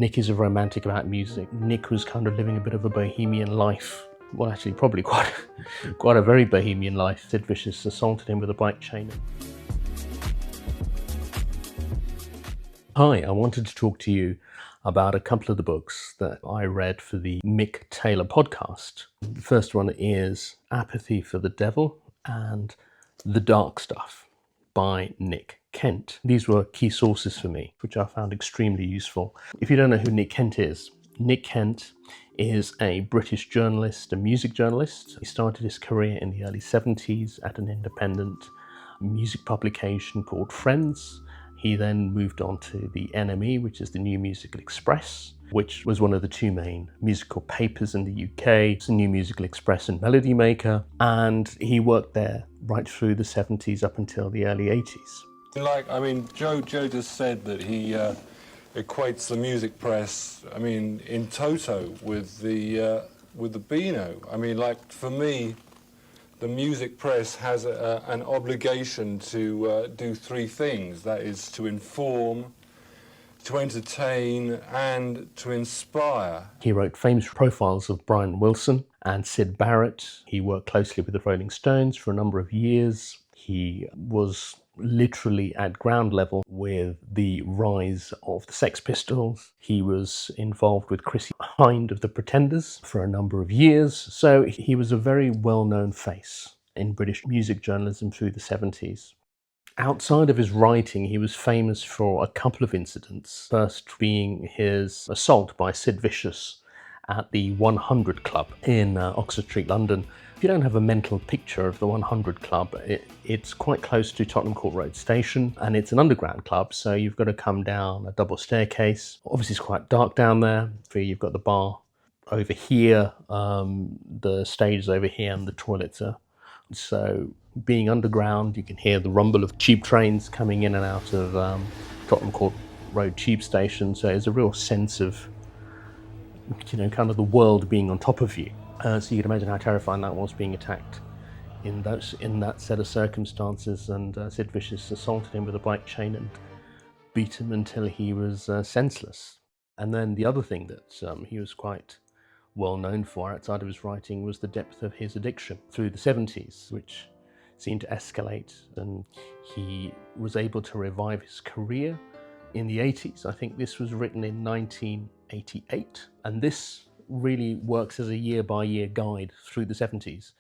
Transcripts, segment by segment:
Nick is a romantic about music. Nick was kind of living a bit of a bohemian life. Well, actually, probably quite a very bohemian life. Sid Vicious assaulted him with a bike chain. Hi, I wanted to talk to you about a couple of the books that I read for the Mick Taylor podcast. The first one is Apathy For The Devil and The Dark Stuff by Nick Kent. These were key sources for me, which I found extremely useful. If you don't know who Nick Kent is a British journalist, a music journalist. He started his career in the early 70s at an independent music publication called Friends. He then moved on to the NME, which is the New Musical Express, which was one of the two main musical papers in the UK. It's the New Musical Express and Melody Maker, and he worked there right through the 70s up until the early 80s. Joe just said that he equates the music press, in toto with the Beano. For me, the music press has an obligation to do three things. That is to inform, to entertain, and to inspire. He wrote famous profiles of Brian Wilson and Syd Barrett. He worked closely with the Rolling Stones for a number of years. He was literally at ground level with the rise of the Sex Pistols. He was involved with Chrissie Hynde of the Pretenders for a number of years. So he was a very well-known face in British music journalism through the 70s. Outside of his writing, he was famous for a couple of incidents. First being his assault by Sid Vicious at the 100 Club in Oxford Street, London. If you don't have a mental picture of the 100 Club, it's quite close to Tottenham Court Road Station, and it's an underground club, so you've got to come down a double staircase. Obviously, it's quite dark down there. You've got the bar over here, the stage is over here, and the toilets are. So being underground, you can hear the rumble of tube trains coming in and out of Tottenham Court Road tube station. So there's a real sense of, kind of the world being on top of you. So you can imagine how terrifying that was, being attacked in that set of circumstances. And Sid Vicious assaulted him with a bike chain and beat him until he was senseless. And then the other thing that he was quite well known for outside of his writing was the depth of his addiction through the 70s, which seemed to escalate, and he was able to revive his career in the 80s. I think this was written in 1988, and this really works as a year-by-year guide through the 70s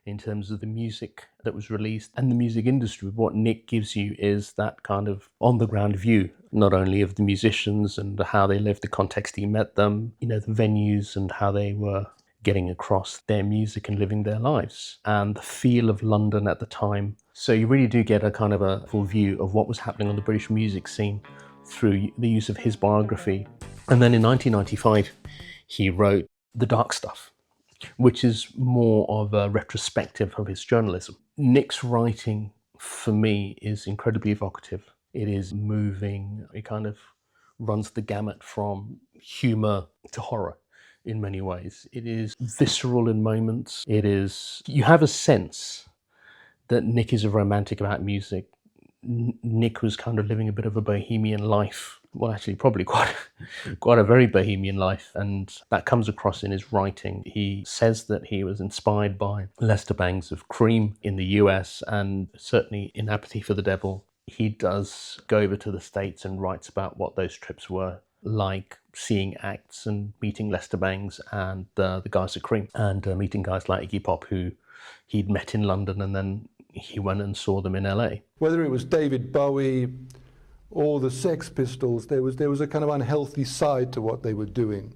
in terms of the music that was released and the music industry. What Nick gives you is that kind of on-the-ground view, not only of the musicians and how they lived, the context he met them, the venues and how they were getting across their music and living their lives, and the feel of London at the time. So you really do get a kind of a full view of what was happening on the British music scene through the use of his biography. And then in 1995, he wrote The Dark Stuff, which is more of a retrospective of his journalism. Nick's writing, for me, is incredibly evocative. It is moving. It kind of runs the gamut from humour to horror in many ways. It is visceral in moments. You have a sense that Nick is a romantic about music. Nick was kind of living a bit of a bohemian life. Well, actually, probably quite a very bohemian life, and that comes across in his writing. He says that he was inspired by Lester Bangs of Cream in the US, and certainly in Apathy For The Devil, he does go over to the States and writes about what those trips were like, seeing acts and meeting Lester Bangs and the guys at Cream, and meeting guys like Iggy Pop, who he'd met in London, and then he went and saw them in LA. Whether it was David Bowie or the Sex Pistols, there was a kind of unhealthy side to what they were doing.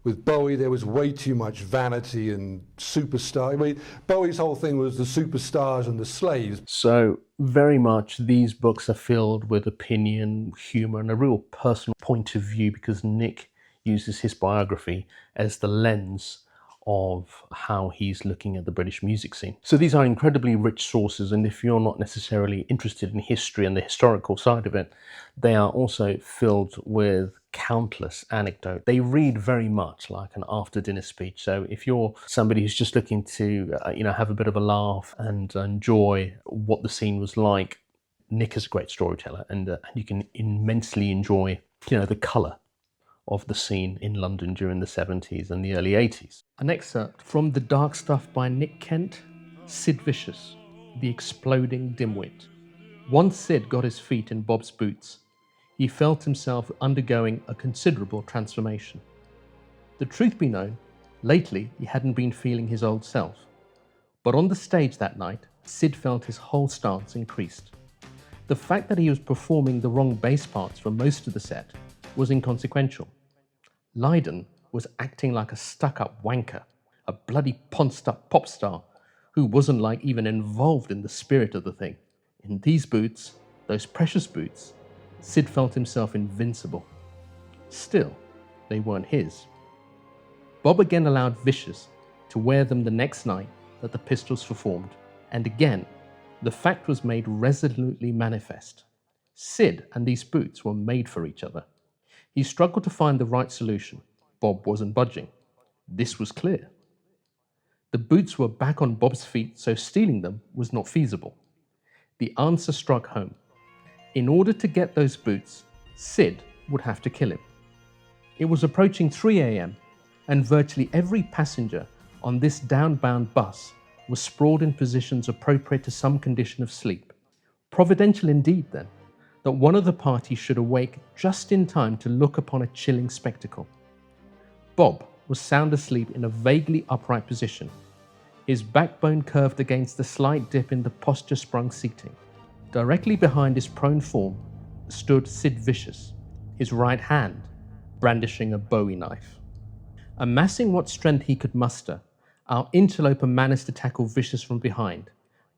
With Bowie, there was way too much vanity and superstar. Bowie's whole thing was the superstars and the slaves. So very much these books are filled with opinion, humour, and a real personal point of view, because Nick uses his biography as the lens of how he's looking at the British music scene. So these are incredibly rich sources, and if you're not necessarily interested in history and the historical side of it, they are also filled with countless anecdotes. They read very much like an after-dinner speech. So if you're somebody who's just looking to have a bit of a laugh and enjoy what the scene was like, Nick is a great storyteller, and you can immensely enjoy the colour of the scene in London during the 70s and the early 80s. An excerpt from The Dark Stuff by Nick Kent, Sid Vicious, the exploding dimwit. Once Sid got his feet in Bob's boots, he felt himself undergoing a considerable transformation. The truth be known, lately he hadn't been feeling his old self. But on the stage that night, Sid felt his whole stance increased. The fact that he was performing the wrong bass parts for most of the set was inconsequential. Lydon was acting like a stuck-up wanker, a bloody ponced-up pop star who wasn't like even involved in the spirit of the thing. In these boots, those precious boots, Sid felt himself invincible. Still, they weren't his. Bob again allowed Vicious to wear them the next night that the Pistols performed, and again, the fact was made resolutely manifest. Sid and these boots were made for each other. He struggled to find the right solution. Bob wasn't budging. This was clear. The boots were back on Bob's feet, so stealing them was not feasible. The answer struck home. In order to get those boots, Sid would have to kill him. It was approaching 3 a.m., and virtually every passenger on this downbound bus was sprawled in positions appropriate to some condition of sleep. Providential indeed, then, that one of the party should awake just in time to look upon a chilling spectacle. Bob was sound asleep in a vaguely upright position, his backbone curved against the slight dip in the posture-sprung seating. Directly behind his prone form stood Sid Vicious, his right hand brandishing a Bowie knife. Amassing what strength he could muster, our interloper managed to tackle Vicious from behind,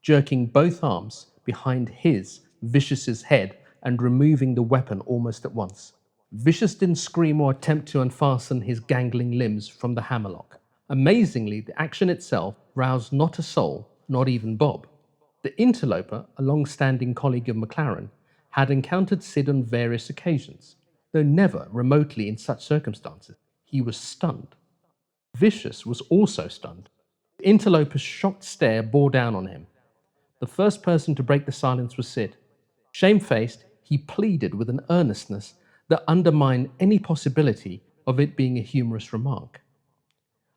jerking both arms behind his, Vicious's head, and removing the weapon almost at once. Vicious didn't scream or attempt to unfasten his gangling limbs from the hammerlock. Amazingly, the action itself roused not a soul, not even Bob. The interloper, a long-standing colleague of McLaren, had encountered Sid on various occasions, though never remotely in such circumstances. He was stunned. Vicious was also stunned. The interloper's shocked stare bore down on him. The first person to break the silence was Sid. Shamefaced, he pleaded with an earnestness that undermined any possibility of it being a humorous remark.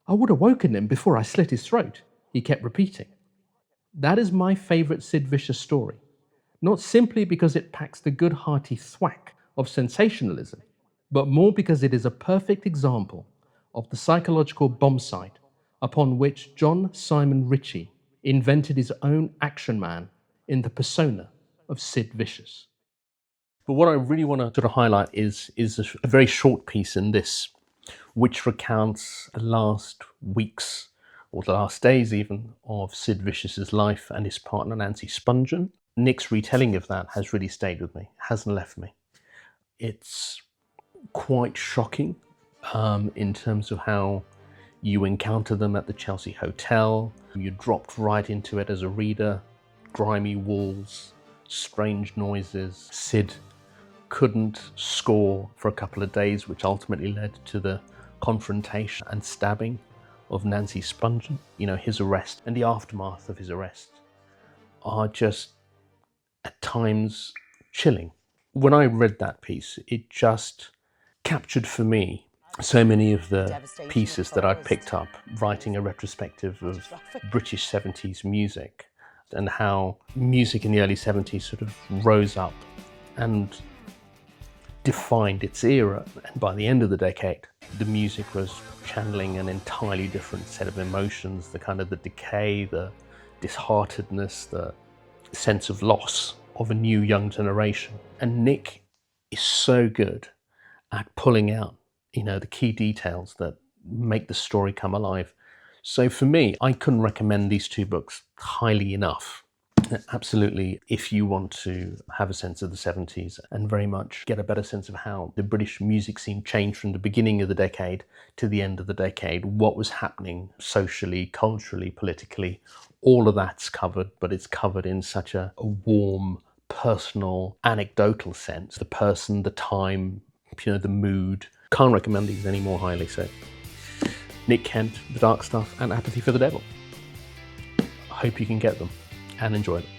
"I would have woken him before I slit his throat," he kept repeating. That is my favourite Sid Vicious story, not simply because it packs the good hearty thwack of sensationalism, but more because it is a perfect example of the psychological bomb site upon which John Simon Ritchie invented his own action man in the persona of Sid Vicious. But what I really want to sort of highlight is a very short piece in this, which recounts the last weeks, or the last days even, of Sid Vicious's life and his partner Nancy Spungen. Nick's retelling of that has really stayed with me, hasn't left me. It's quite shocking in terms of how you encounter them at the Chelsea Hotel. You dropped right into it as a reader. Grimy walls, strange noises. Sid couldn't score for a couple of days, which ultimately led to the confrontation and stabbing of Nancy Spungen. You know, his arrest and the aftermath of his arrest are just at times chilling. When I read that piece, it just captured for me so many of the pieces that I'd picked up writing a retrospective of British 70s music, and how music in the early 70s sort of rose up and defined its era. And by the end of the decade, the music was channeling an entirely different set of emotions, the kind of the decay, the disheartedness, the sense of loss of a new young generation. And Nick is so good at pulling out, you know, the key details that make the story come alive. So for me, I couldn't recommend these two books highly enough. Absolutely, if you want to have a sense of the 70s and very much get a better sense of how the British music scene changed from the beginning of the decade to the end of the decade, what was happening socially, culturally, politically, all of that's covered, but it's covered in such a warm, personal, anecdotal sense. The person, the time, you know, the mood. Can't recommend these any more highly. So Nick Kent, The Dark Stuff, and Apathy for the Devil. I hope you can get them and enjoy them.